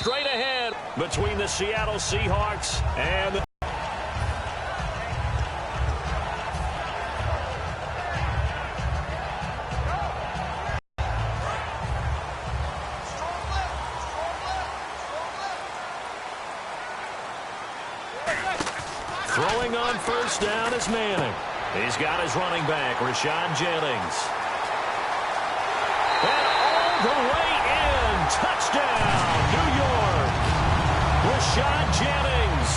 straight ahead between the Seattle Seahawks and the throwing on first down is Manning. He's got his running back, Rashad Jennings. And all the way in. Touchdown, New York. Rashad Jennings,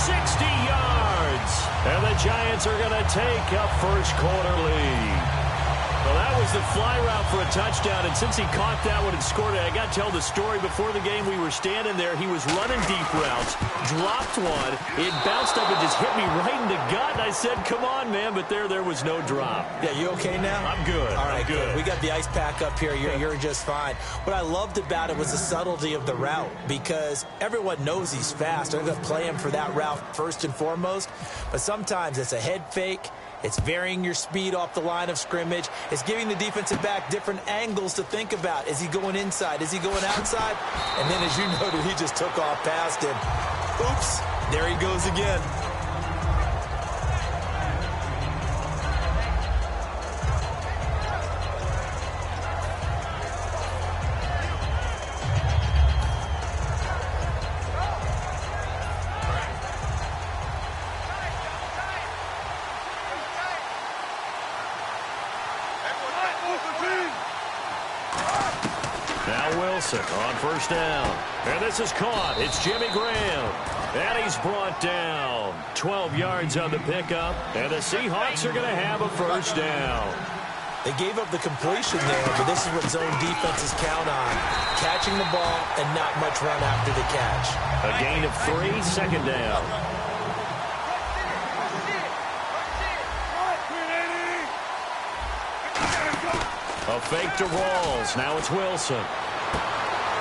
60 yards. And the Giants are going to take a first-quarter lead. Well, that was the fly route for a touchdown, and since he caught that one and scored it, I got to tell the story. Before the game, we were standing there. He was running deep routes, dropped one. It bounced up and just hit me right in the gut, and I said, come on, man, but there was no drop. Yeah, you okay now? I'm good. All right, I'm good. We got the ice pack up here. You're just fine. What I loved about it was the subtlety of the route, because everyone knows he's fast. They're going to play him for that route first and foremost, but sometimes it's a head fake. It's varying your speed off the line of scrimmage. It's giving the defensive back different angles to think about. Is he going inside? Is he going outside? And then, as you noted, he just took off past him. Oops, there he goes again. On first down. And this is caught. It's Jimmy Graham. And he's brought down. 12 yards on the pickup. And the Seahawks are going to have a first down. They gave up the completion there, but this is what zone defenses count on. Catching the ball and not much run after the catch. A gain of 3, second down. A fake to Rawls. Now it's Wilson.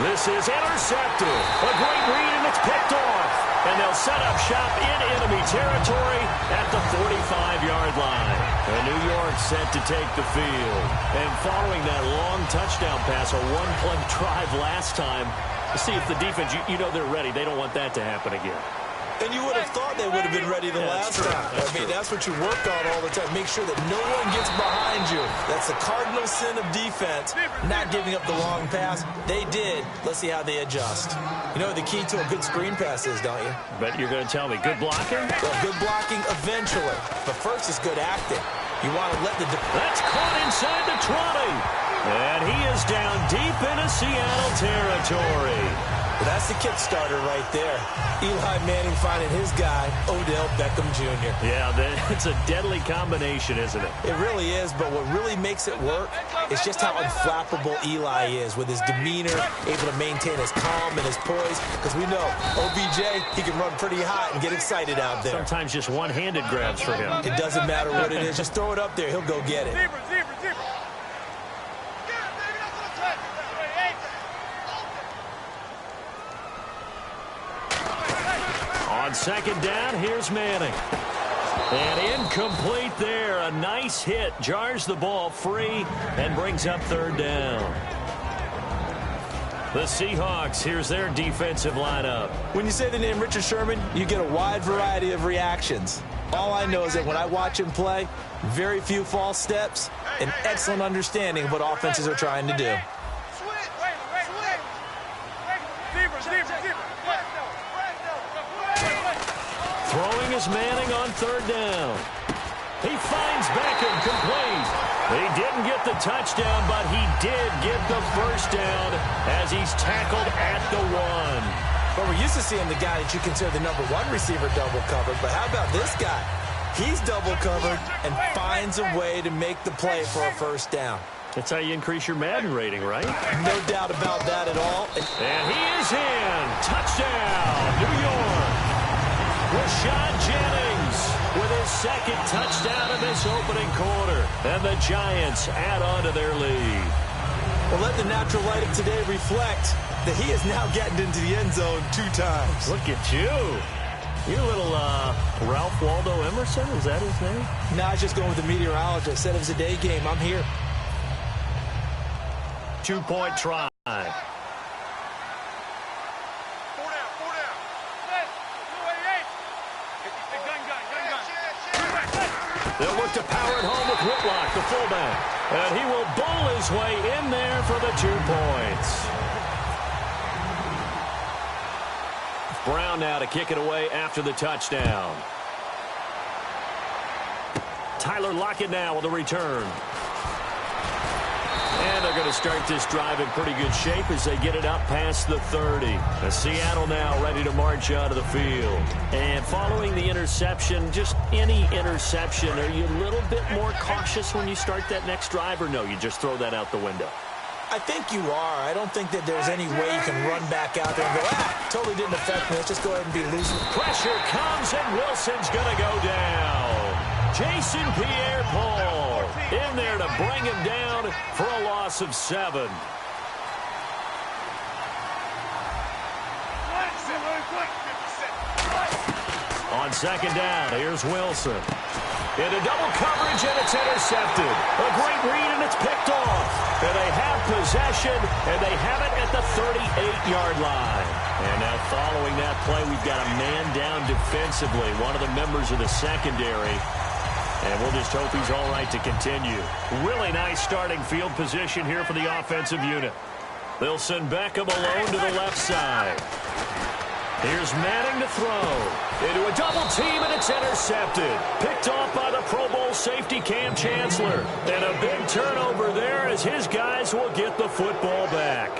This is intercepted. A great read, and it's picked off. And they'll set up shop in enemy territory at the 45-yard line. And New York set to take the field. And following that long touchdown pass, a one-play drive last time, to see if the defense, you know they're ready. They don't want that to happen again. And you would have thought they would have been ready the last time. That's what you work on all the time. Make sure that no one gets behind you. That's the cardinal sin of defense, not giving up the long pass. They did. Let's see how they adjust. You know what the key to a good screen pass is, don't you? Bet you're going to tell me. Good blocking? Well, good blocking eventually. But first is good acting. You want to let the... That's caught inside the 20. And he is down deep into Seattle territory. Well, that's the kickstarter right there. Eli Manning finding his guy, Odell Beckham Jr. Yeah, it's a deadly combination, isn't it? It really is, but what really makes it work is just how unflappable Eli is with his demeanor, able to maintain his calm and his poise, because we know OBJ, he can run pretty hot and get excited out there. Sometimes just one-handed grabs for him. It doesn't matter what it is. Just throw it up there. He'll go get it. On second down, here's Manning. And incomplete there. A nice hit. Jars the ball free and brings up third down. The Seahawks, here's their defensive lineup. When you say the name Richard Sherman, you get a wide variety of reactions. All I know is that when I watch him play, very few false steps, an excellent understanding of what offenses are trying to do. Throwing is Manning on third down. He finds Beckham complete. He didn't get the touchdown, but he did get the first down as he's tackled at the 1. But we're used to seeing the guy that you consider the number 1 receiver double covered. But how about this guy? He's double covered and finds a way to make the play for a first down. That's how you increase your Madden rating, right? No doubt about that at all. And he is in. Touchdown, New York. Rashad Jennings with his second touchdown in this opening quarter. And the Giants add on to their lead. Well, let the natural light of today reflect that he is now getting into the end zone 2 times. Look at you. You're a little Ralph Waldo Emerson. Is that his name? No, I was just going with the meteorologist. Said it was a day game. I'm here. 2-point try. They'll look to power it home with Whitlock, the fullback. And he will bowl his way in there for the 2 points. Brown now to kick it away after the touchdown. Tyler Lockett now with a return. And they're going to start this drive in pretty good shape as they get it up past the 30. Seattle now ready to march out of the field. And following the interception, just any interception, are you a little bit more cautious when you start that next drive, or no, you just throw that out the window? I think you are. I don't think that there's any way you can run back out there and go, totally didn't affect me. Let's just go ahead and be loose. Pressure comes, and Wilson's going to go down. Jason Pierre-Paul in there to bring him down for a loss of 7. On second down, here's Wilson. Into double coverage, and it's intercepted. A great read, and it's picked off. And they have possession, and they have it at the 38-yard line. And now following that play, we've got a man down defensively, one of the members of the secondary. And we'll just hope he's all right to continue. Really nice starting field position here for the offensive unit. They'll send Beckham alone to the left side. Here's Manning to throw. Into a double team, and it's intercepted. Picked off by the Pro Bowl safety Cam Chancellor. And a big turnover there as his guys will get the football back.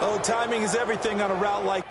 Oh, timing is everything on a route like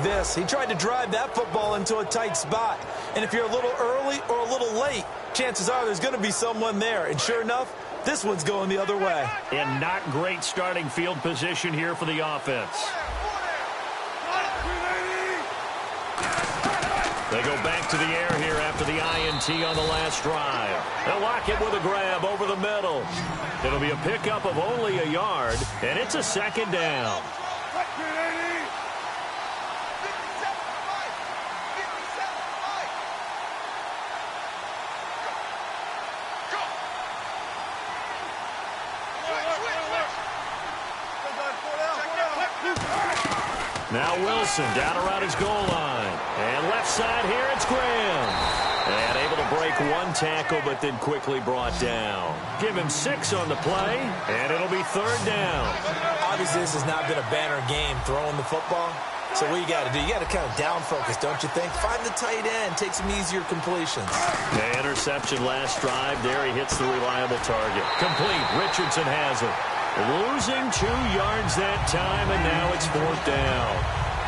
this. He tried to drive that football into a tight spot. And if you're a little early or a little late, chances are there's going to be someone there. And sure enough, this one's going the other way. And not great starting field position here for the offense. They go back to the air here after the INT on the last drive. They'll lock it with a grab over the middle. It'll be a pickup of only a yard, and it's a second down. Now Wilson down around his goal line. And left side here, it's Graham. And able to break one tackle, but then quickly brought down. Give him 6 on the play, and it'll be third down. Obviously, this has not been a banner game throwing the football. So what you got to do, you got to kind of down focus, don't you think? Find the tight end, take some easier completions. The interception last drive. There he hits the reliable target. Complete. Richardson has it. Losing 2 yards that time, and now it's fourth down.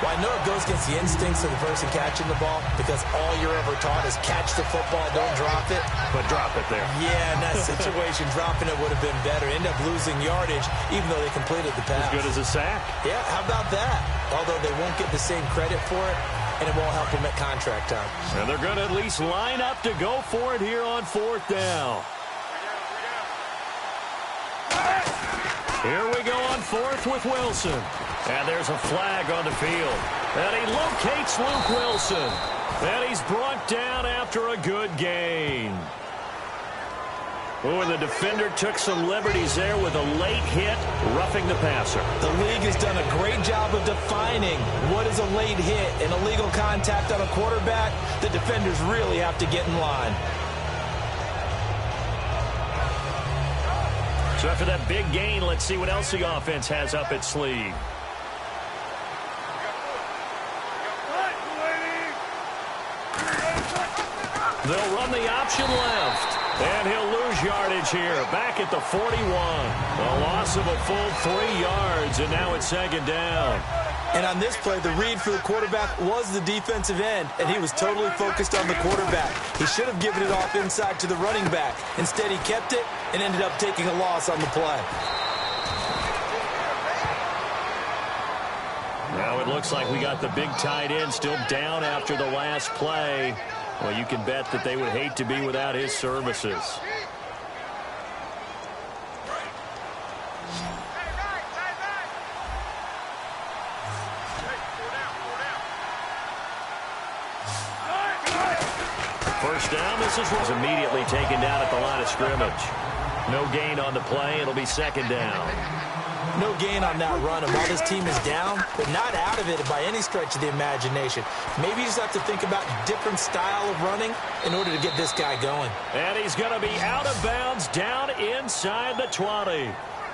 Well, I know it goes against the instincts of the person catching the ball because all you're ever taught is catch the football, don't drop it. But drop it there. Yeah, in that situation, dropping it would have been better. End up losing yardage, even though they completed the pass. As good as a sack. Yeah, how about that? Although they won't get the same credit for it, and it won't help them at contract time. And they're going to at least line up to go for it here on fourth down. Here we go on fourth with Wilson. And there's a flag on the field. And he locates Luke Wilson. And he's brought down after a good gain. Oh, and the defender took some liberties there with a late hit, roughing the passer. The league has done a great job of defining what is a late hit. An illegal contact on a quarterback, the defenders really have to get in line. So after that big gain, let's see what else the offense has up its sleeve. They'll run the option left. And he'll lose yardage here. Back at the 41. A loss of a full 3 yards, and now it's second down. And on this play, the read for the quarterback was the defensive end, and he was totally focused on the quarterback. He should have given it off inside to the running back. Instead, he kept it and ended up taking a loss on the play. Now it looks like we got the big tight end still down after the last play. Well, you can bet that they would hate to be without his services. first down. This was immediately taken down at the line of scrimmage. No gain on the play. It'll be second down. No gain on that run. And while this team is down, they're not out of it by any stretch of the imagination. Maybe you just have to think about a different style of running in order to get this guy going. And he's going to be out of bounds down inside the 20.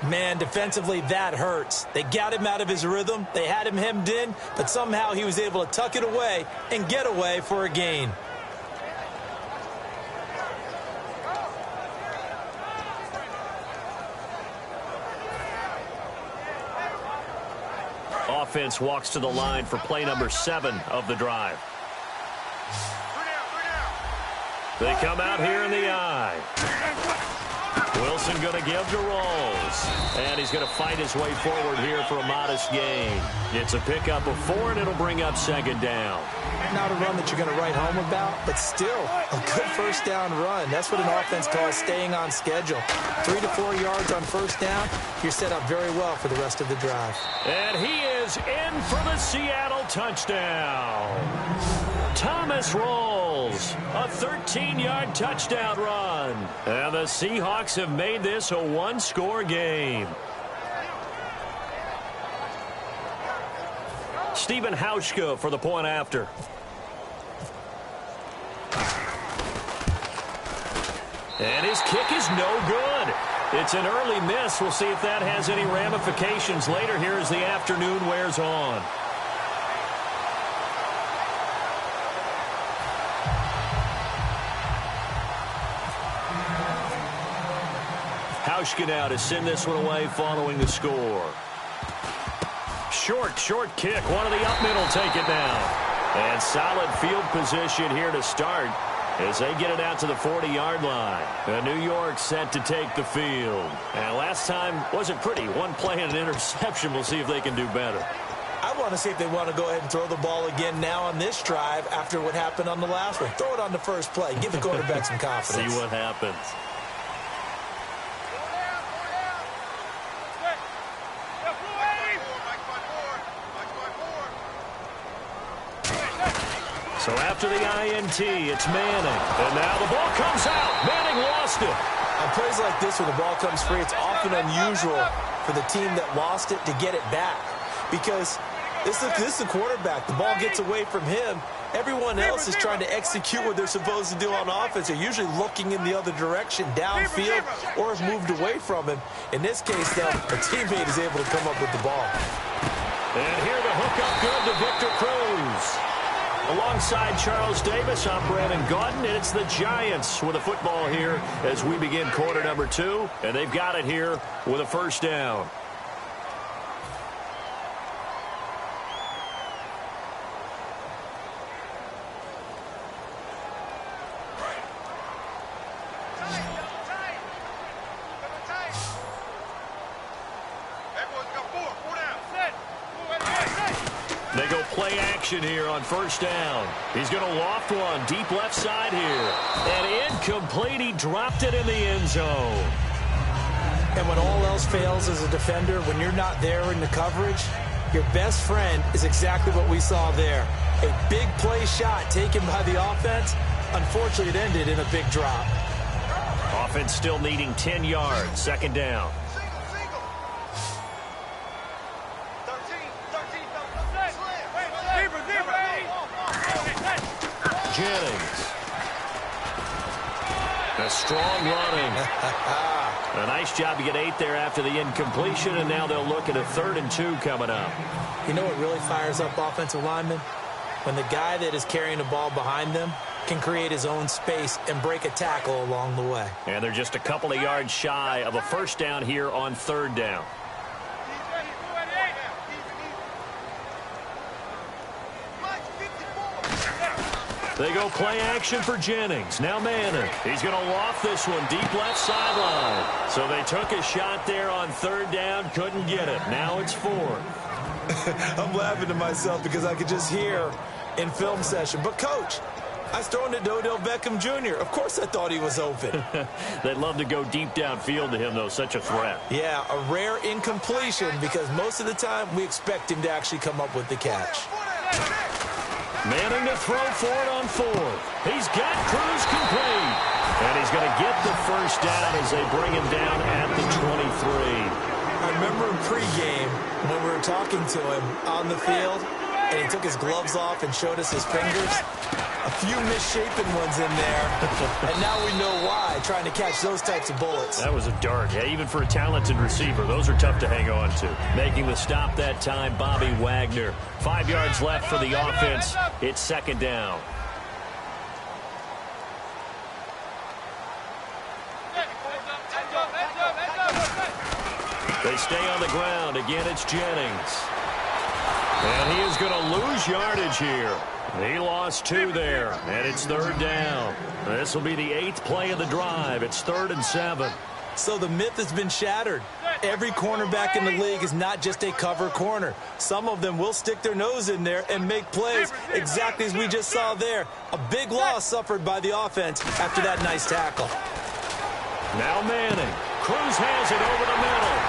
Man, defensively, that hurts. They got him out of his rhythm. They had him hemmed in, but somehow he was able to tuck it away and get away for a gain. Offense walks to the line for play number 7 of the drive. They come out here in the I. Wilson going to give to Rolls. And he's going to fight his way forward here for a modest gain. It's a pickup of 4, and it'll bring up second down. Not a run that you're going to write home about, but still a good first down run. That's what an offense calls staying on schedule. 3 to 4 yards on first down. You're set up very well for the rest of the drive. And he is in for the Seattle touchdown. Thomas Rolls, a 13-yard touchdown run. And the Seahawks have made this a one-score game. Stephen Hauschka for the point after. And his kick is no good. It's an early miss. We'll see if that has any ramifications later here as the afternoon wears on. Hauschka now to send this one away following the score. Short kick. One of the up middle take it down. And solid field position here to start as they get it out to the 40-yard line. New York set to take the field. And last time wasn't pretty. One play and an interception. We'll see if they can do better. I want to see if they want to go ahead and throw the ball again now on this drive after what happened on the last one. Throw it on the first play. Give the quarterback some confidence. See what happens. So after the INT, it's Manning. And now the ball comes out. Manning lost it. On plays like this where the ball comes free, it's often unusual for the team that lost it to get it back. Because this is the quarterback. The ball gets away from him. Everyone else is trying to execute what they're supposed to do on offense. They're usually looking in the other direction, downfield, or have moved away from him. In this case, though, a teammate is able to come up with the ball. And here the hookup good to Victor Cruz. Alongside Charles Davis, I'm Brandon Gaudin, and it's the Giants with a football here as we begin quarter number 2, and they've got it here with a first down. They go play action here on first down. He's going to loft one deep left side here. And incomplete. He dropped it in the end zone. And when all else fails as a defender, when you're not there in the coverage, your best friend is exactly what we saw there. A big play shot taken by the offense. Unfortunately, it ended in a big drop. Offense still needing 10 yards. Second down. Jennings. A strong running. A nice job to get 8 there after the incompletion, and now they'll look at a 3rd and 2 coming up. You know what really fires up offensive linemen? When the guy that is carrying the ball behind them can create his own space and break a tackle along the way. And they're just a couple of yards shy of a first down here on 3rd down. They go play action for Jennings. Now Manning. He's going to loft this one deep left sideline. So they took a shot there on 3rd down. Couldn't get it. Now it's 4th. I'm laughing to myself because I could just hear in film session. But, Coach, I was throwing to Odell Beckham Jr. Of course I thought he was open. They'd love to go deep downfield to him, though. Such a threat. Yeah, a rare incompletion because most of the time we expect him to actually come up with the catch. Manning to throw for it on fourth. He's got Cruz complete. And he's going to get the first down as they bring him down at the 23. I remember in pregame when we were talking to him on the field, and he took his gloves off and showed us his fingers. A few misshapen ones in there, and now we know why, trying to catch those types of bullets. That was a dart. Yeah, even for a talented receiver, those are tough to hang on to. Making the stop that time, Bobby Wagner. 5 yards left for the offense. It's second down. They stay on the ground. Again, it's Jennings. And he is going to lose yardage here. He lost 2 there, and it's third down. This will be the 8th play of the drive. It's 3rd and 7. So the myth has been shattered. Every cornerback in the league is not just a cover corner. Some of them will stick their nose in there and make plays exactly as we just saw there. A big loss suffered by the offense after that nice tackle. Now Manning. Cruz has it over the middle.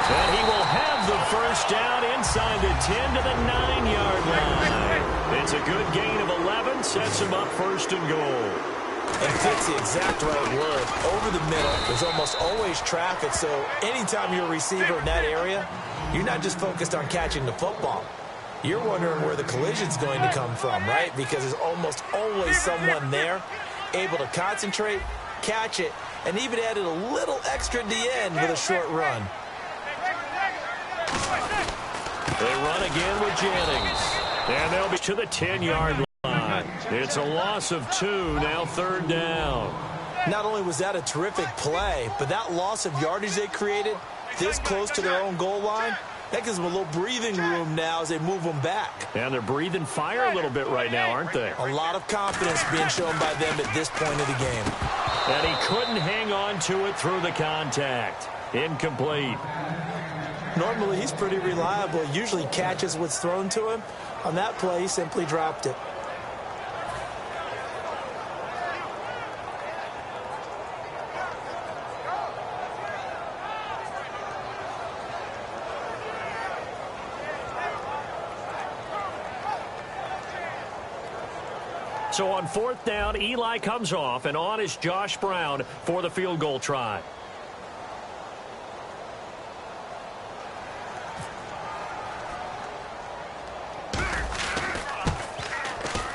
And he will have the first down inside the 10 to the 9-yard line. It's a good gain of 11, sets him up first and goal. And fits the exact right word. Over the middle, there's almost always traffic, so anytime you're a receiver in that area, you're not just focused on catching the football. You're wondering where the collision's going to come from, right? Because there's almost always someone there able to concentrate, catch it, and even added a little extra at the end with a short run. They run again with Jennings. And they'll be to the 10-yard line. It's a loss of 2, now third down. Not only was that a terrific play, but that loss of yardage they created this close to their own goal line, that gives them a little breathing room now as they move them back. And they're breathing fire a little bit right now, aren't they? A lot of confidence being shown by them at this point of the game. And he couldn't hang on to it through the contact. Incomplete. Normally, he's pretty reliable. Usually catches what's thrown to him. On that play, he simply dropped it. So on 4th down, Eli comes off, and on is Josh Brown for the field goal try.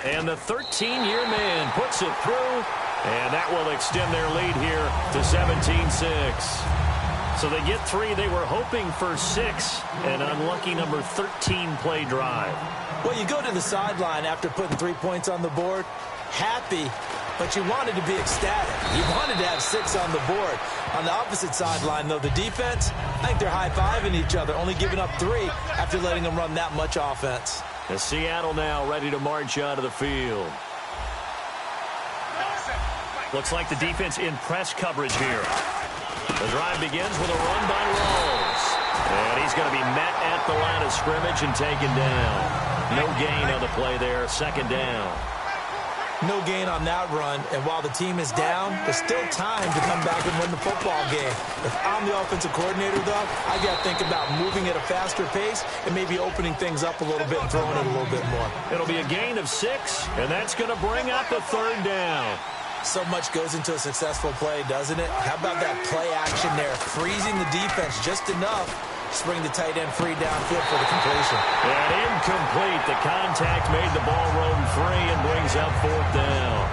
And the 13-year man puts it through, and that will extend their lead here to 17-6. So they get 3. They were hoping for 6, an unlucky number 13 play drive. Well, you go to the sideline after putting 3 points on the board, happy, but you wanted to be ecstatic. You wanted to have 6 on the board. On the opposite sideline, though, the defense, I think they're high-fiving each other, only giving up 3 after letting them run that much offense. And Seattle now ready to march out of the field. Looks like the defense in press coverage here. The drive begins with a run by Rawls. And he's going to be met at the line of scrimmage and taken down. No gain on the play there, second down. No gain on that run, and while the team is down, there's still time to come back and win the football game. If I'm the offensive coordinator, though, I got to think about moving at a faster pace and maybe opening things up a little bit and throwing it a little bit more. It'll be a gain of 6, and that's going to bring up the third down. So much goes into a successful play, doesn't it? How about that play action there, freezing the defense just enough to bring the tight end free downfield for the completion. And incomplete. The contact made the ball roam free and brings up 4th down.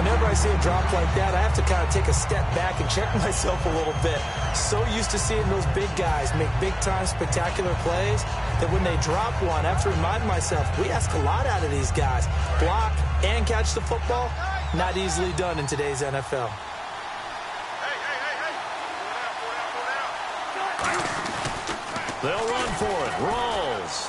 Whenever I see a drop like that, I have to kind of take a step back and check myself a little bit. So used to seeing those big guys make big-time spectacular plays that when they drop one, I have to remind myself, we ask a lot out of these guys. Block and catch the football, not easily done in today's NFL. They'll run for it. Rawls.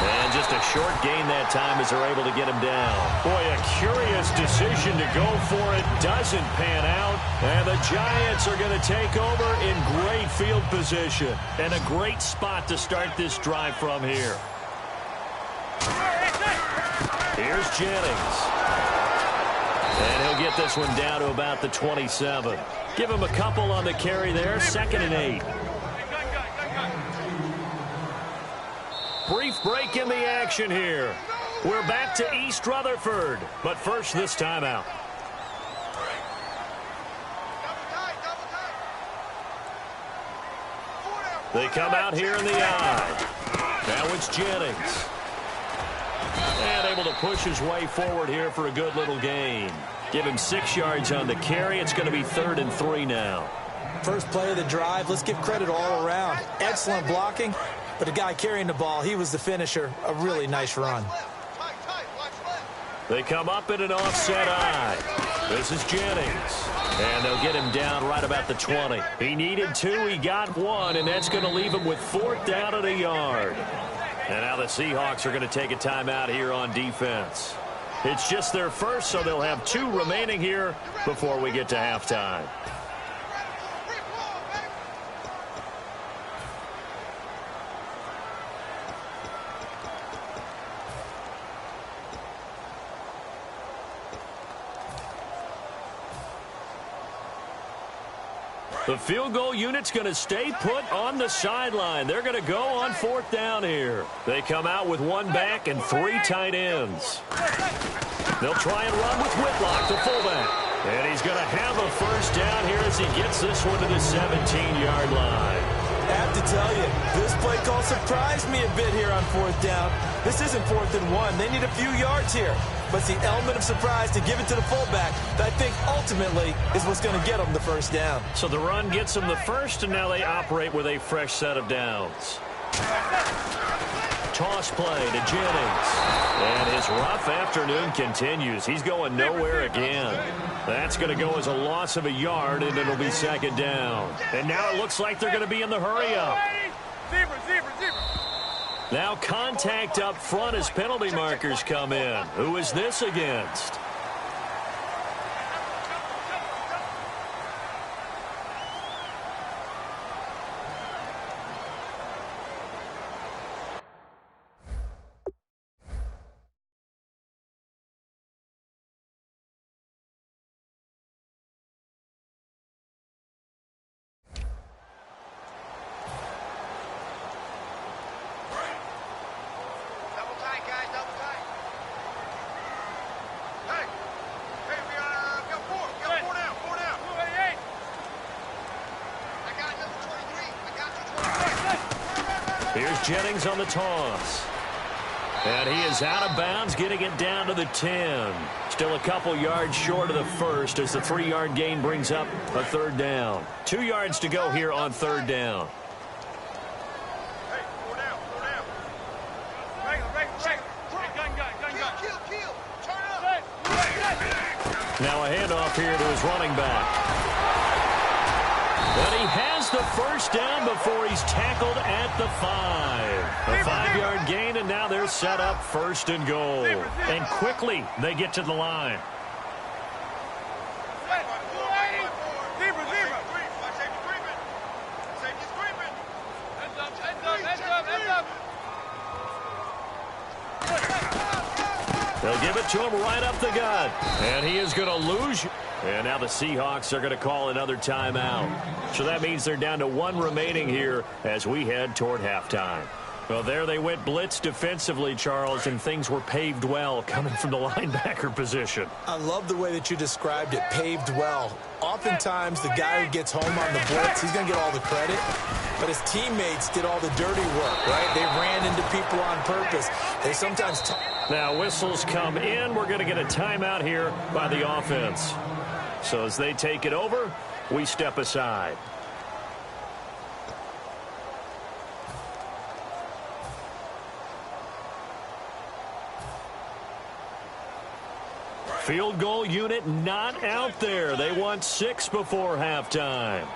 And just a short gain that time as they're able to get him down. Boy, a curious decision to go for it. Doesn't pan out. And the Giants are going to take over in great field position. And a great spot to start this drive from here. Here's Jennings. And he'll get this one down to about the 27. Give him a couple on the carry there. 2nd and 8. Brief break in the action here. We're back to East Rutherford, but first this timeout. They come out here in the eye. Now it's Jennings. And able to push his way forward here for a good little gain. Give him 6 yards on the carry. It's going to be 3rd and 3 now. First play of the drive, let's give credit all around. Excellent blocking, but the guy carrying the ball, he was the finisher. A really nice run. They come up in an offset eye. This is Jennings. And they'll get him down right about the 20. He needed 2, he got 1, and that's going to leave him with 4th down and a yard. And now the Seahawks are going to take a timeout here on defense. It's just their first, so they'll have 2 remaining here before we get to halftime. The field goal unit's going to stay put on the sideline. They're going to go on 4th down here. They come out with 1 back and 3 tight ends. They'll try and run with Whitlock, the fullback. And he's going to have a first down here as he gets this one to the 17-yard line. I have to tell you, this play call surprised me a bit here on 4th down. This isn't 4th and 1. They need a few yards here. But it's the element of surprise to give it to the fullback that I think ultimately is what's going to get them the first down. So the run gets them the first, and now they operate with a fresh set of downs. Toss play to Jennings. And his rough afternoon continues. He's going nowhere again. That's going to go as a loss of a yard, and it'll be 2nd down. And now it looks like they're going to be in the hurry-up. Now contact up front as penalty markers come in. Who is this against? Here's Jennings on the toss. And he is out of bounds, getting it down to the 10. Still a couple yards short of the first as the 3-yard gain brings up a 3rd down. 2 yards to go here on 3rd down. Now a handoff here to his running back. But he has the first down before he's tackled at the 5. A 5-yard gain, and now they're set up 1st and goal. And quickly they get to the line. They'll give it to him right up the gut. And he is going to lose. And now the Seahawks are going to call another timeout. So that means they're down to 1 remaining here as we head toward halftime. Well, there they went blitz defensively, Charles, and things were paved well coming from the linebacker position. I love the way that you described it, paved well. Oftentimes, the guy who gets home on the blitz, he's going to get all the credit. But his teammates did all the dirty work, right? They ran into people on purpose. They sometimes... Now, whistles come in. We're going to get a timeout here by the offense. So as they take it over, we step aside. Field goal unit not out there. They want 6 before halftime.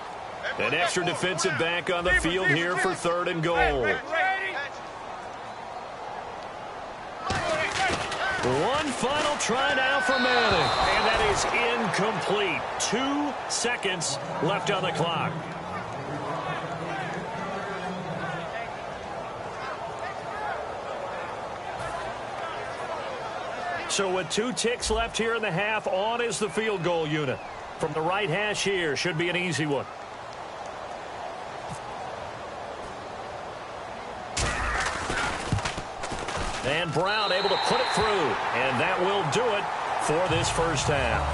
An extra defensive back on the field here for 3rd and goal. One final try now for Manning. And that is incomplete. 2 seconds left on the clock. So with 2 ticks left here in the half, on is the field goal unit. From the right hash here, should be an easy one. And Brown able to put it through. And that will do it for this first half.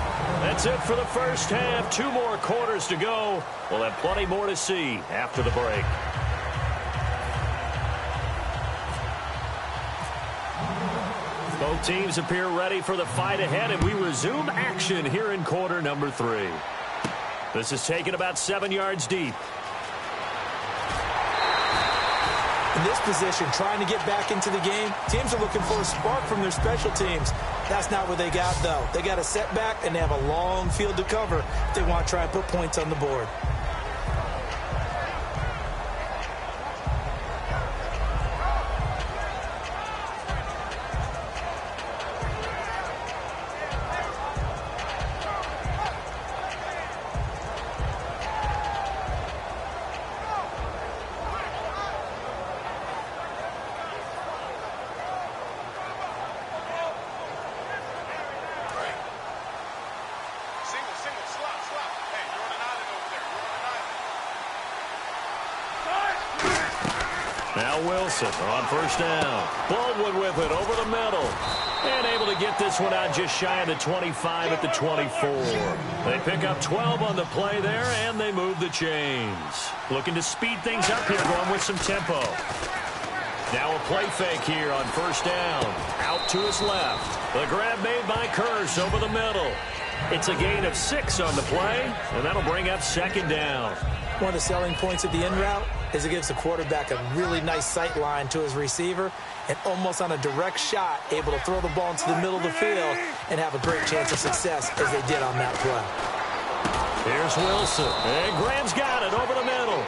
That's it for the first half. 2 more quarters to go. We'll have plenty more to see after the break. Both teams appear ready for the fight ahead, and we resume action here in quarter number 3. This is taken about 7 yards deep. In this position, trying to get back into the game, teams are looking for a spark from their special teams. That's not what they got, though. They got a setback, and they have a long field to cover if they want to try and put points on the board. Now Wilson on first down. Baldwin with it over the middle. And able to get this one out just shy of the 25 at the 24. They pick up 12 on the play there, and they move the chains. Looking to speed things up here, going with some tempo. Now a play fake here on first down. Out to his left. The grab made by Kearse over the middle. It's a gain of 6 on the play, and that'll bring up second down. One of the selling points of the in route is it gives the quarterback a really nice sight line to his receiver, and almost on a direct shot, able to throw the ball into the middle of the field and have a great chance of success as they did on that play. Here's Wilson, and Graham's got it over the middle.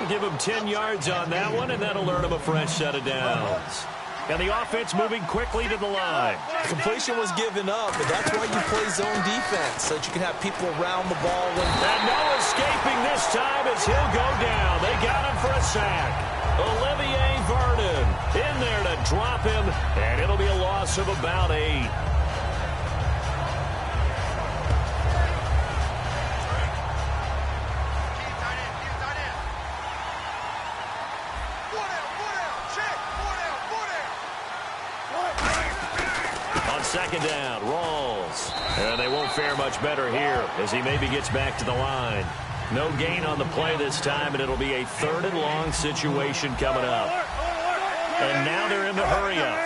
Give him 10 yards on that one, and that'll earn him a fresh set of downs. And the offense moving quickly to the line. Completion was given up, but that's why you play zone defense, so that you can have people around the ball. And no escaping this time as he'll go down. They got him for a sack. Olivier Vernon in there to drop him, and it'll be a loss of about 8. Second down, Rawls. And they won't fare much better here as he maybe gets back to the line. No gain on the play this time, and it'll be a 3rd and long situation coming up. And now they're in the hurry up.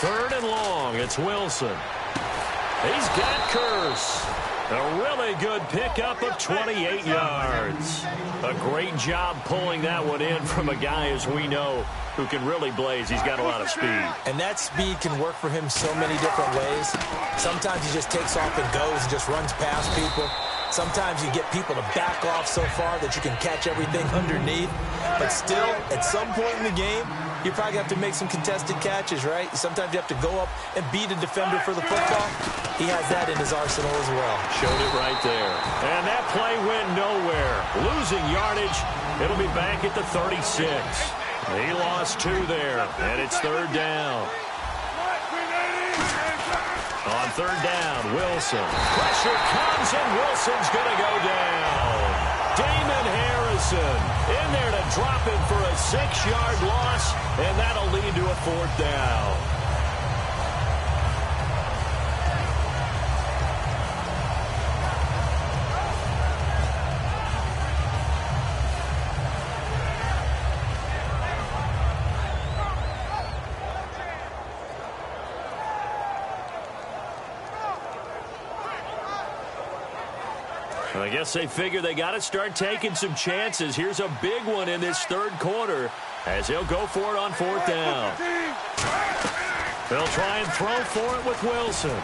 3rd and long, it's Wilson. He's got Kearse. A really good pickup of 28 yards. A great job pulling that one in from a guy, as we know, who can really blaze. He's got a lot of speed. And that speed can work for him so many different ways. Sometimes he just takes off and goes and just runs past people. Sometimes you get people to back off so far that you can catch everything underneath. But still, at some point in the game, you probably have to make some contested catches, right? Sometimes you have to go up and beat a defender for the football. He has that in his arsenal as well. Showed it right there. And that play went nowhere. Losing yardage. It'll be back at the 36. He lost 2 there, and it's 3rd down. On 3rd down, Wilson. Pressure comes, and Wilson's going to go down. Damon Harrison in there to drop him for a 6-yard loss, and that'll lead to a 4th down. I guess they figure they got to start taking some chances. Here's a big one in this 3rd quarter as he'll go for it on 4th down. They'll try and throw for it with Wilson. And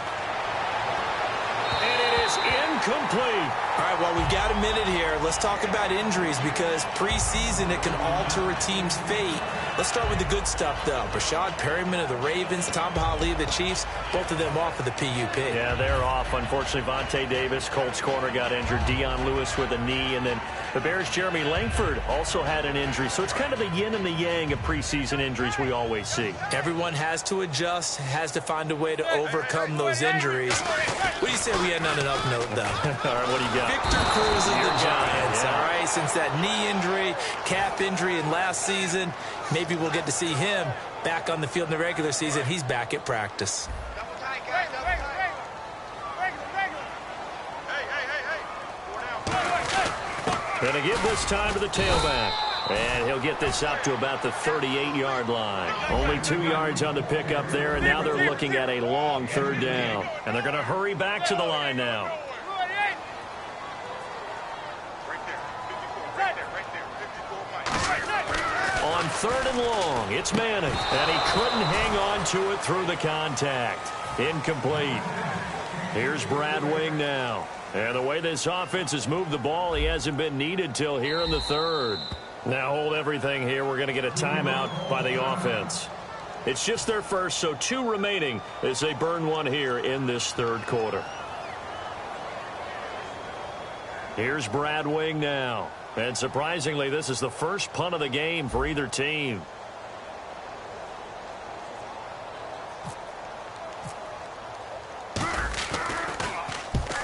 it is incomplete. All right, well, we've got a minute here. Let's talk about injuries because preseason it can alter a team's fate. Let's start with the good stuff, though. Brashad Perryman of the Ravens, Tom Holly of the Chiefs, both of them off of the PUP. Yeah, they're off. Unfortunately, Vontae Davis, Colts corner, got injured. Dion Lewis with a knee. And then the Bears' Jeremy Langford also had an injury. So it's kind of the yin and the yang of preseason injuries we always see. Everyone has to adjust, has to find a way to overcome those injuries. What do you say we end on an up note, though? All right, what do you got? Victor Cruz of the Giants, all right? since that knee injury, calf injury in last season. Maybe we'll get to see him back on the field in the regular season. He's back at practice. Going to give this time to the tailback. And he'll get this up to about the 38-yard line. Only 2 yards on the pickup there, and now they're looking at a long third down. And they're going to hurry back to the line now. On third and long, it's Manning. And he couldn't hang on to it through the contact. Incomplete. Here's Brad Wing now. And the way this offense has moved the ball, he hasn't been needed till here in the third. Now hold everything here. We're going to get a timeout by the offense. It's just their first, so 2 remaining as they burn one here in this third quarter. Here's Brad Wing now. And surprisingly, this is the first punt of the game for either team.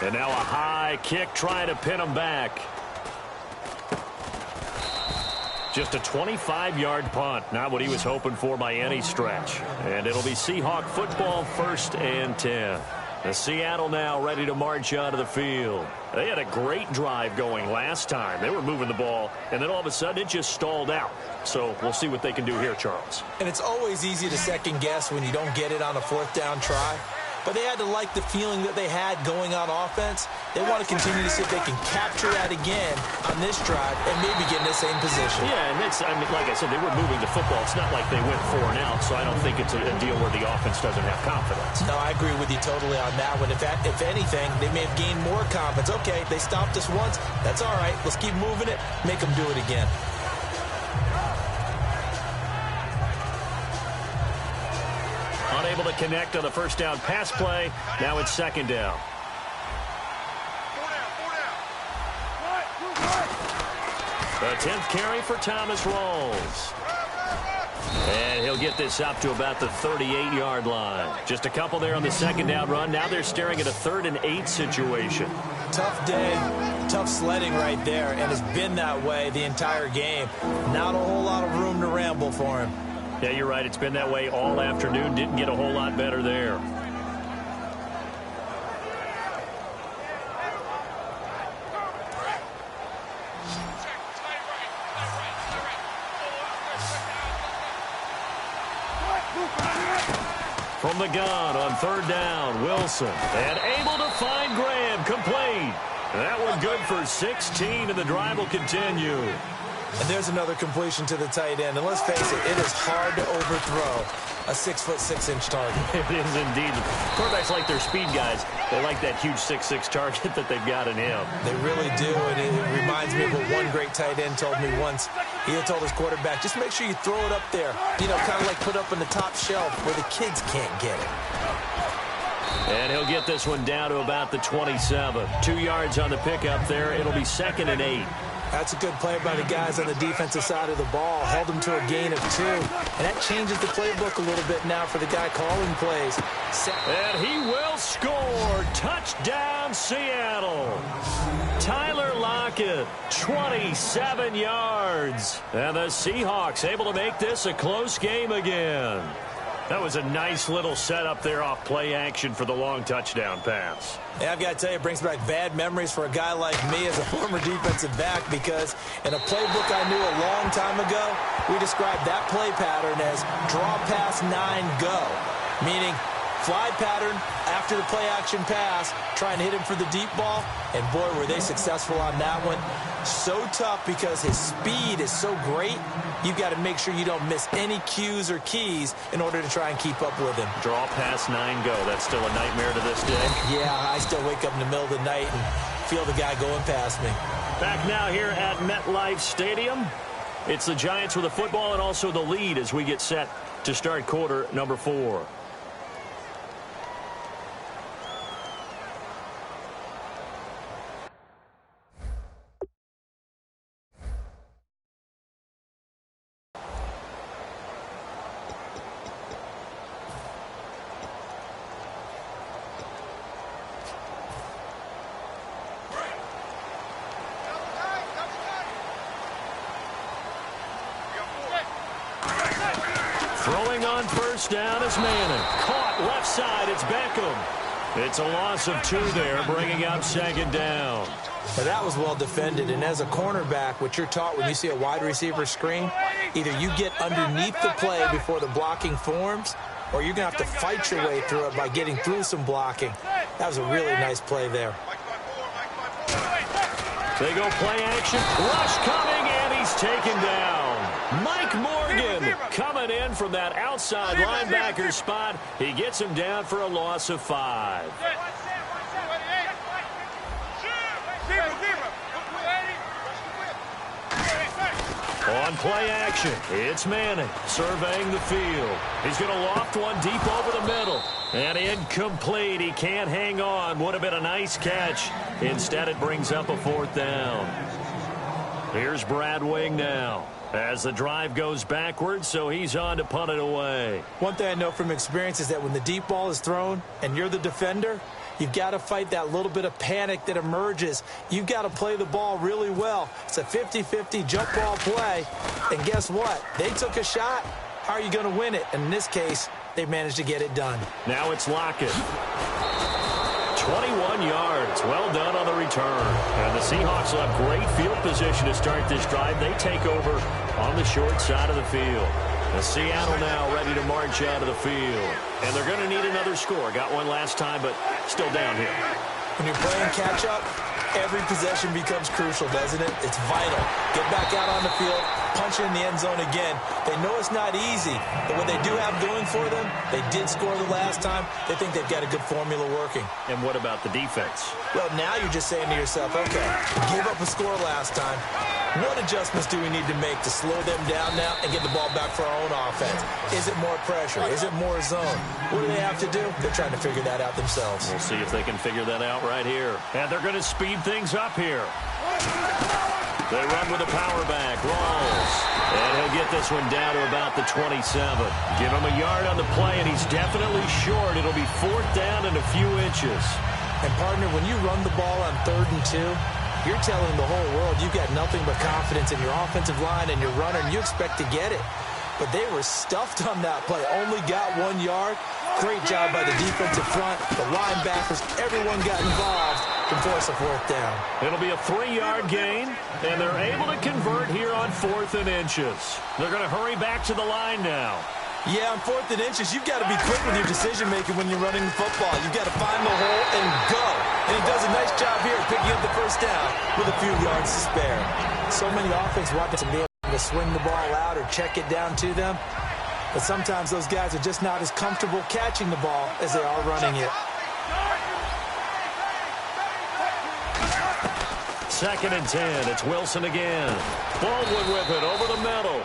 And now a high kick trying to pin him back. Just a 25-yard punt. Not what he was hoping for by any stretch. And it'll be Seahawk football, 1st and 10. The Seattle now ready to march out of the field. They had a great drive going last time. They were moving the ball, and then all of a sudden it just stalled out. So we'll see what they can do here, Charles. And it's always easy to second guess when you don't get it on a 4th down try. But they had to like the feeling that they had going on offense. They want to continue to see if they can capture that again on this drive and maybe get in the same position. Yeah, and it's, I mean, like I said, they were moving the football. It's not like they went 4 and out, so I don't think it's a deal where the offense doesn't have confidence. No, I agree with you totally on that one. If anything, they may have gained more confidence. Okay, they stopped us once. That's all right. Let's keep moving it. Make them do it again. Unable to connect on the first down pass play. Now it's 2nd down. The 10th carry for Thomas Rawls. And he'll get this up to about the 38-yard line. Just a couple there on the 2nd down run. Now they're staring at a 3rd and 8 situation. Tough day, tough sledding right there, and it's been that way the entire game. Not a whole lot of room to ramble for him. Yeah, you're right. It's been that way all afternoon. Didn't get a whole lot better there. From the gun on 3rd down, Wilson. And able to find Graham, complete. That one good for 16, and the drive will continue. And there's another completion to the tight end. And let's face it, it is hard to overthrow a 6'6" target. It is indeed. Quarterbacks like their speed guys. They like that huge 6'6" target that they've got in him. They really do, and it reminds me of what one great tight end told me once. He had told his quarterback, just make sure you throw it up there. You know, kind of like put up on the top shelf where the kids can't get it. And he'll get this one down to about the 27. 2 yards on the pickup there. It'll be 2nd and 8. That's a good play by the guys on the defensive side of the ball. Held them to a gain of 2. And that changes the playbook a little bit now for the guy calling plays. And he will score. Touchdown, Seattle. Tyler Lockett, 27 yards. And the Seahawks able to make this a close game again. That was a nice little setup there off play action for the long touchdown pass. Yeah, I've got to tell you, it brings back bad memories for a guy like me as a former defensive back, because in a playbook I knew a long time ago, we described that play pattern as draw pass 9 go, meaning fly pattern after the play action pass, trying to hit him for the deep ball, and boy, were they successful on that one. So tough because his speed is so great, you've got to make sure you don't miss any cues or keys in order to try and keep up with him. Draw pass 9 go. That's still a nightmare to this day. Yeah, I still wake up in the middle of the night and feel the guy going past me. Back now here at MetLife Stadium. It's the Giants with the football and also the lead as we get set to start quarter number 4. Throwing on first down is Manning. Caught left side. It's Beckham. It's a loss of 2 there, bringing up second down. Now that was well defended, and as a cornerback, what you're taught when you see a wide receiver screen, either you get underneath the play before the blocking forms, or you're going to have to fight your way through it by getting through some blocking. That was a really nice play there. They go play action. Rush coming, and he's taken down. Mike Morgan coming in from that outside linebacker spot. He gets him down for a loss of 5. On play action, it's Manning surveying the field. He's going to loft one deep over the middle. And incomplete. He can't hang on. Would have been a nice catch. Instead, it brings up a 4th down. Here's Brad Wing now as the drive goes backwards, so he's on to punt it away. One thing I know from experience is that when the deep ball is thrown and you're the defender, you've got to fight that little bit of panic that emerges. You've got to play the ball really well. It's a 50-50 jump ball play. And guess what? They took a shot. How are you going to win it? And in this case, they managed to get it done. Now it's Lockett. 21 yards. Well done on the return. And the Seahawks will have great field position to start this drive. They take over on the short side of the field. And Seattle now ready to march out of the field. And they're going to need another score. Got one last time, but still down here. When you're playing catch-up, every possession becomes crucial, doesn't it? It's vital. Get back out on the field, punch it in the end zone again. They know it's not easy, but what they do have going for them, they did score the last time. They think they've got a good formula working. And what about the defense? Well, now you're just saying to yourself, okay, give up a score last time. What adjustments do we need to make to slow them down now and get the ball back for our own offense? Is it more pressure? Is it more zone? What do they have to do? They're trying to figure that out themselves. We'll see if they can figure that out right here. And they're going to speed things up here. They run with a power back. Rawls. And he'll get this one down to about the 27. Give him a yard on the play, and he's definitely short. It'll be 4th down and a few inches. And, partner, when you run the ball on 3rd and 2, you're telling the whole world you've got nothing but confidence in your offensive line and your runner, and you expect to get it. But they were stuffed on that play. Only got 1 yard. Great job by the defensive front. The linebackers, everyone got involved to force a 4th down. It'll be a 3-yard gain, and they're able to convert here on 4th and inches. They're going to hurry back to the line now. Yeah, on 4th and inches, you've got to be quick with your decision-making when you're running the football. You've got to find the hole and go. And he does a nice job here picking up the first down with a few yards to spare. So many offenses want to be able to swing the ball out or check it down to them. But sometimes those guys are just not as comfortable catching the ball as they are running it. 2nd and 10. It's Wilson again. Baldwin with it over the middle.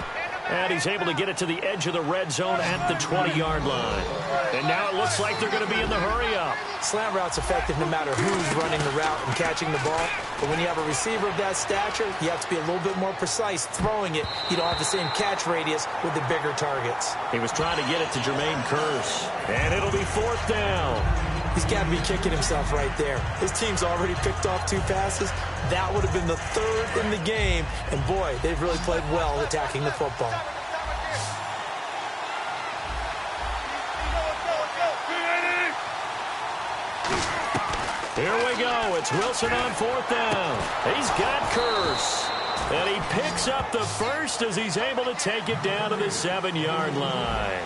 And he's able to get it to the edge of the red zone at the 20-yard line. And now it looks like they're going to be in the hurry-up. Slant route's effective no matter who's running the route and catching the ball. But when you have a receiver of that stature, you have to be a little bit more precise throwing it. You don't have the same catch radius with the bigger targets. He was trying to get it to Jermaine Kearse. And it'll be 4th down. He's got to be kicking himself right there. His team's already picked off 2 passes. That would have been the 3rd in the game. And, boy, they've really played well attacking the football. Here we go. It's Wilson on 4th down. He's got Kearse. And he picks up the first as he's able to take it down to the 7-yard line.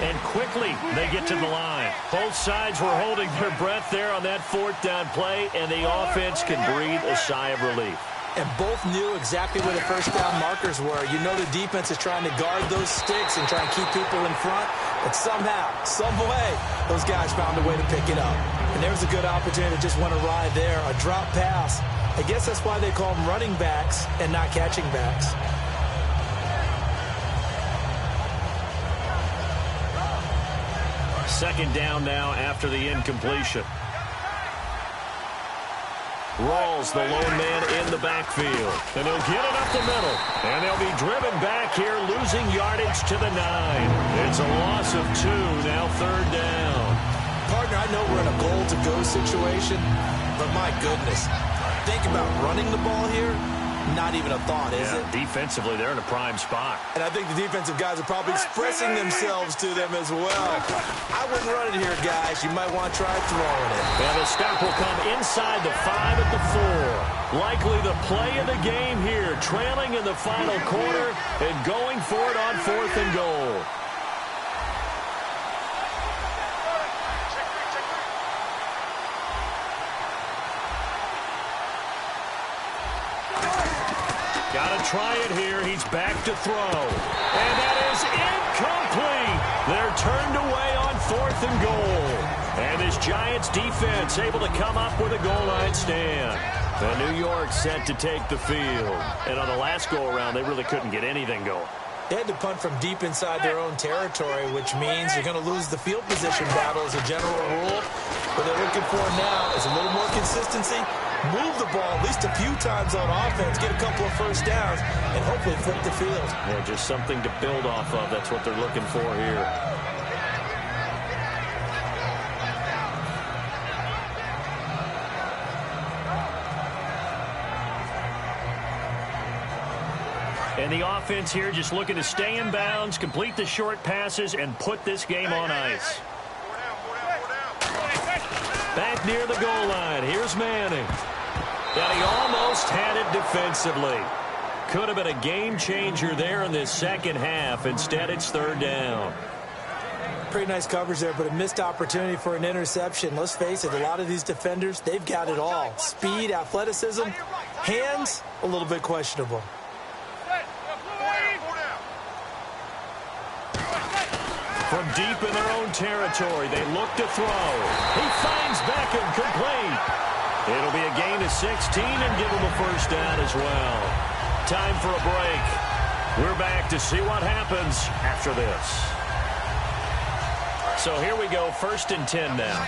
And quickly they get to the line. Both sides were holding their breath there on that 4th down play, and the offense can breathe a sigh of relief. And both knew exactly where the first down markers were. You know the defense is trying to guard those sticks and try and keep people in front. But somehow, some way, those guys found a way to pick it up. And there was a good opportunity to just went awry there. A drop pass. I guess that's why they call them running backs and not catching backs. Second down now after the incompletion. Rawls, the lone man in the backfield. And he'll get it up the middle. And they'll be driven back here, losing yardage to the 9. It's a loss of 2, now 3rd down. Partner, I know we're in a goal-to-go situation, but my goodness. Think about running the ball here. not even a thought, is it? Defensively, they're in a prime spot. And I think the defensive guys are probably expressing themselves to them as well. I wouldn't run it here, guys. You might want to try throwing it. And the stop will come inside the 5 at the 4. Likely the play of the game here, trailing in the final quarter and going for it on 4th and goal. Got to try it here. He's back to throw. And that is incomplete. They're turned away on 4th and goal. And this Giants defense able to come up with a goal line stand. The New York set to take the field. And on the last go-around, they really couldn't get anything going. They had to punt from deep inside their own territory, which means you're going to lose the field position battle as a general rule. What they're looking for now is a little more consistency. Move the ball at least a few times on offense, get a couple of first downs, and hopefully flip the field. Yeah, just something to build off of. That's what they're looking for here. And the offense here just looking to stay in bounds, complete the short passes, and put this game on ice. Back near the goal line. Here's Manning. And he almost had it defensively. Could have been a game changer there in this second half. Instead, it's 3rd down. Pretty nice coverage there, but a missed opportunity for an interception. Let's face it, a lot of these defenders, they've got it all. Speed, athleticism, hands, a little bit questionable. From deep in their own territory, they look to throw. He finds Beckham complete. It'll be a gain of 16 and give him a first down as well. Time for a break. We're back to see what happens after this. So here we go, 1st and 10 now.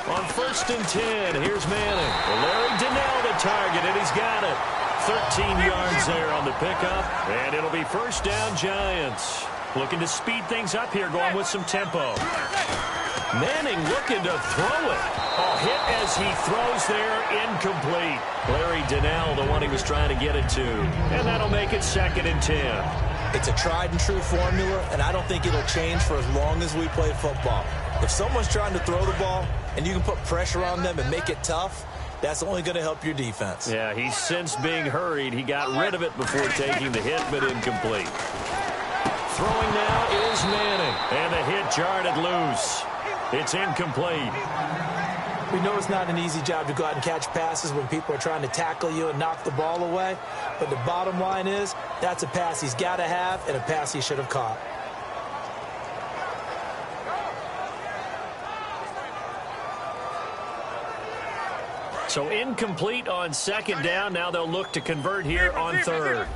On 1st and 10, here's Manning. Larry Donnell the target, and he's got it. 13 yards there on the pickup, and it'll be first down Giants. Looking to speed things up here, going with some tempo. Manning looking to throw it. A hit as he throws there, incomplete. Larry Donnell, the one he was trying to get it to. And that'll make it 2nd and 10. It's a tried-and-true formula, and I don't think it'll change for as long as we play football. If someone's trying to throw the ball and you can put pressure on them and make it tough, that's only going to help your defense. Yeah, he's since being hurried. He got rid of it before taking the hit, but incomplete. Throwing now is Manning, and the hit jarred it loose. It's incomplete. We know it's not an easy job to go out and catch passes when people are trying to tackle you and knock the ball away, but the bottom line is that's a pass he's got to have and a pass he should have caught. So incomplete on 2nd down. Now they'll look to convert here on 3rd.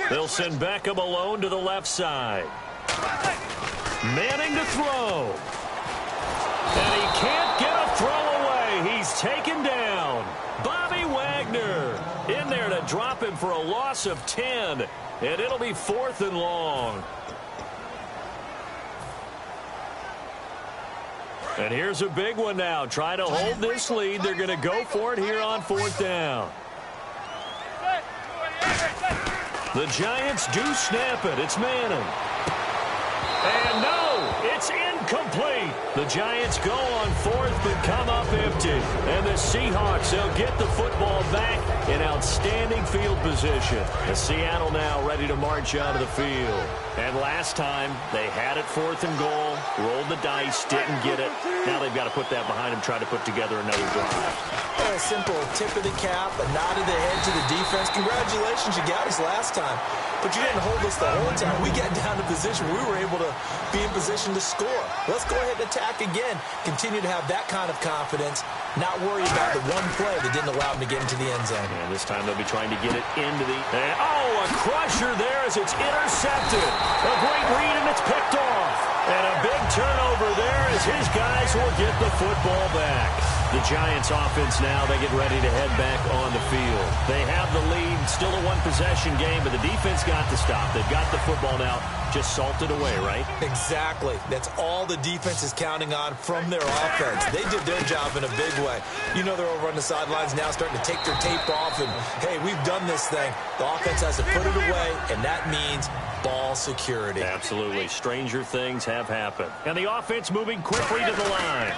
They'll send Beckham alone to the left side. Manning to throw. And he can't get a throw away. He's taken down. Bobby Wagner in there to drop him for a loss of 10. And it'll be 4th and long. And here's a big one now. Trying to hold this lead. They're going to go for it here on 4th down. The Giants do snap it. It's Manning. And no, it's incomplete. The Giants go on 4th but come up empty. And the Seahawks, they'll get the football back in outstanding field position. The Seattle now ready to march out of the field. And last time, they had it 4th and goal, rolled the dice, didn't get it. Now they've got to put that behind them, try to put together another drive. A simple tip of the cap, a nod of the head to the defense. Congratulations, you got us last time. But you didn't hold us the whole time. We got down to position. We were able to be in position to score. Let's go ahead and attack again. Continue to have that kind of confidence. Not worry about the one play that didn't allow them to get into the end zone. And this time they'll be trying to get it into the... And, oh, a crusher there as it's intercepted. A great read, and it's picked off. And a big turnover there as as his guys will get the football back. The Giants offense now, they get ready to head back on the field. They have the lead, still a one-possession game, but the defense got to stop. They've got the football now, just salted away, right? Exactly. That's all the defense is counting on from their offense. They did their job in a big way. You know they're over on the sidelines now starting to take their tape off, and, hey, we've done this thing. The offense has to put it away, and that means ball security. Absolutely. Stranger things have happened. And the offense moving quickly to the line.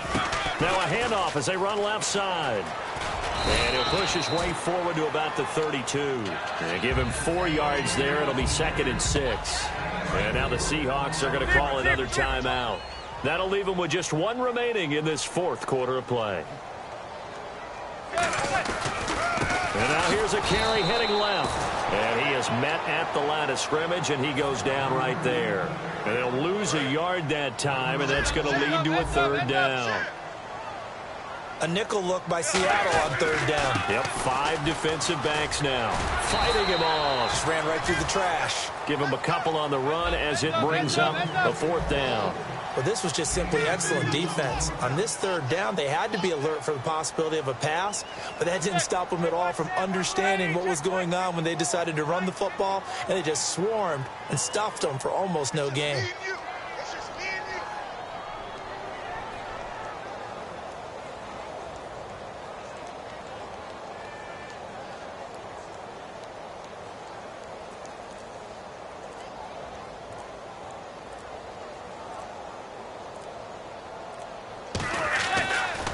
Now a handoff as they run left side. And he'll push his way forward to about the 32. And give him 4 yards there. It'll be 2nd and 6. And now the Seahawks are going to call another timeout. That'll leave them with just 1 remaining in this 4th quarter of play. And now here's a carry heading left. And he is met at the line of scrimmage, and he goes down right there. And they'll lose a yard that time, and that's going to lead to a 3rd down. A nickel look by Seattle on 3rd down. Yep, 5 defensive backs now. Fighting him off. Just ran right through the trash. Give him a couple on the run as it brings up a 4th down. Well, this was just simply excellent defense. On this 3rd down, they had to be alert for the possibility of a pass, but that didn't stop them at all from understanding what was going on when they decided to run the football, and they just swarmed and stuffed them for almost no gain.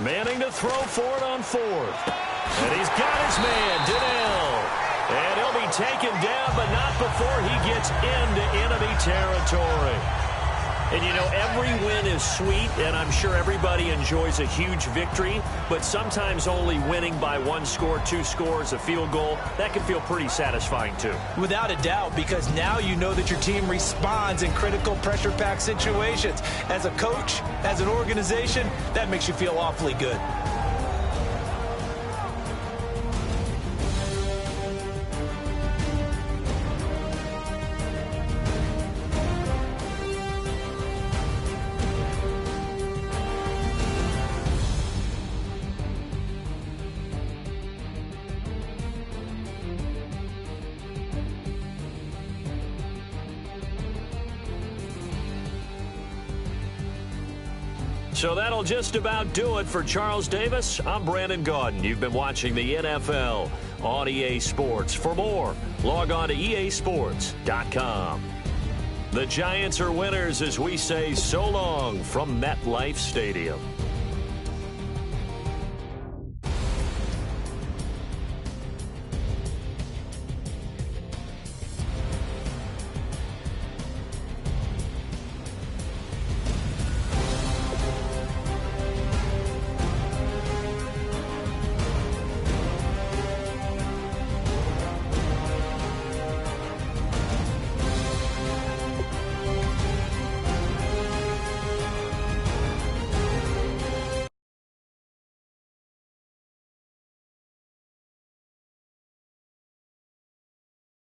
Manning to throw for it on 4th. And he's got his man, Donnell. And he'll be taken down, but not before he gets into enemy territory. And, you know, every win is sweet, and I'm sure everybody enjoys a huge victory, but sometimes only winning by 1 score, 2 scores, a field goal, that can feel pretty satisfying too. Without a doubt, because now you know that your team responds in critical pressure-packed situations. As a coach, as an organization, that makes you feel awfully good. So that'll just about do it for Charles Davis. I'm Brandon Gaudin. You've been watching the NFL on EA Sports. For more, log on to easports.com. The Giants are winners as we say so long from MetLife Stadium.